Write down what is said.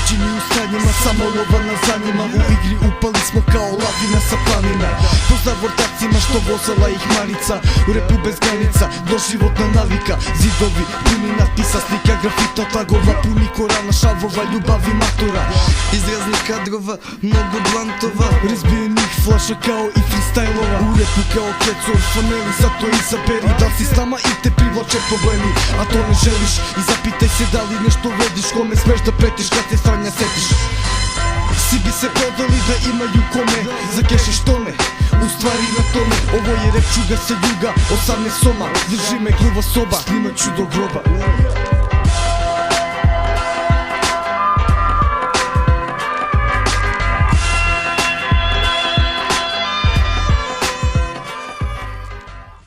Rođeni u stanjima, samo lova nas zanima. U igri upali smo kao lavina sa planina. Pozdrav ortacima što vozala ih marica. U repu bez granica, doživotna navika. Zidovi puni natpisa, slika, grafita, tagova. Puni korana, šavova, ljubavi, matora. Izraznih kadrova, mnogo blantova, razbijenih flaša kao i freestylova. U repu kao keco, orfaneli, zato izaberi da si s nama i te privlače problemi. A to ne želiš i zapitaj se da li nešto vrediš. Kome smeš da pretiš kad se stranja setiš. Svi bi se prodali da imaju kome zakešiš tome, u stvari na tome. Ovo je rep čuga sa juga, 18 soma, drži me gluva soba, snimat ću do groba.